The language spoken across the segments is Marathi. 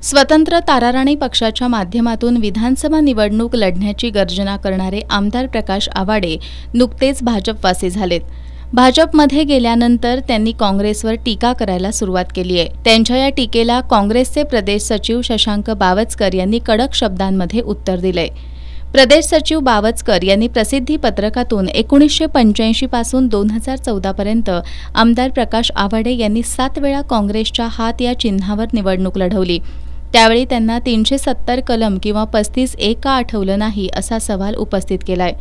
स्वतंत्र ताराराणी पक्षाच्या माध्यमातून विधानसभा निवडणूक लढण्याची गर्जना करणारे आमदार प्रकाश आवाडे नुकतेच भाजपवासी झालेत. भाजपमध्ये गेल्यानंतर त्यांनी काँग्रेसवर टीका करायला सुरुवात केली आहे. त्यांच्या या टीकेला काँग्रेसचे प्रदेश सचिव शशांक बावचकर यांनी कडक शब्दांमध्ये उत्तर दिलंय. प्रदेश सचिव बावचकर यांनी प्रसिद्धी पत्रकातून 1985 पासून 2014 पर्यंत आमदार प्रकाश आवाडे यांनी 7 वेळा काँग्रेसच्या हात या चिन्हावर निवडणूक लढवली. त्यावेळी त्यांना 370 कलम किंवा 35(1) का आठवलं नाही असा सवाल उपस्थित केलाय.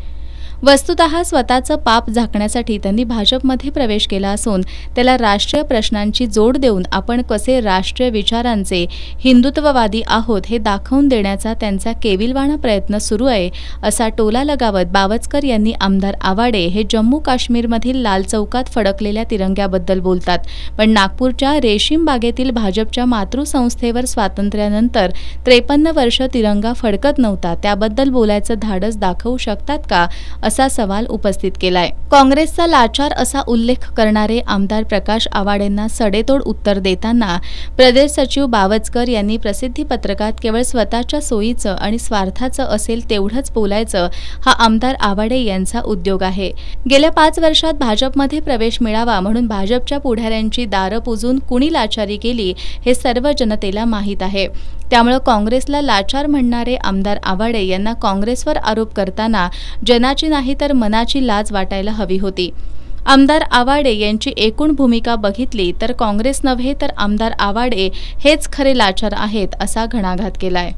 वस्तुतः स्वतःचं पाप झाकण्यासाठी त्यांनी भाजपमध्ये प्रवेश केला असून त्याला राष्ट्रीय प्रश्नांची जोड देऊन आपण कसे राष्ट्रीय विचारांचे हिंदुत्ववादी आहोत हे दाखवून देण्याचा त्यांचा केविलवाणा प्रयत्न सुरू आहे असा टोला लगावत बावचकर यांनी आमदार आवाडे हे जम्मू काश्मीरमधील लाल चौकात फडकलेल्या तिरंग्याबद्दल बोलतात, पण नागपूरच्या रेशीम बागेतील भाजपच्या मातृसंस्थेवर स्वातंत्र्यानंतर 53 वर्ष तिरंगा फडकत नव्हता त्याबद्दल बोलायचं धाडस दाखवू शकतात का असा सवाल उपस्थित केलाय. काँग्रेसचा लाचार असा उल्लेख करणारे आमदार प्रकाश आवाडेंना सडेतोड उत्तर देताना प्रदेश सचिव बावचकर यांनी प्रसिद्धी पत्रकात केवळ स्वतःच्या सोयीचं आणि स्वार्थाचं असेल तेवढंच बोलायचं हा आमदार आवाडे यांचा उद्योग आहे. गेल्या 5 वर्षात भाजपमध्ये प्रवेश मिळावा म्हणून भाजपच्या पुढाऱ्यांची दारं पुजून कुणी लाचारी केली हे सर्व जनतेला माहीत आहे. त्यामुळे काँग्रेसला लाचार म्हणणारे आमदार आवाडे यांना काँग्रेसवर आरोप करताना जनाची नाही तर मनाची लाज वाटायला हवी होती. आमदार आवाडे यांची एकूण भूमिका बघितली तर काँग्रेस नव्हे तर आमदार आवाडे हेच खरे लाचार आहेत असा घणाघात केलाय.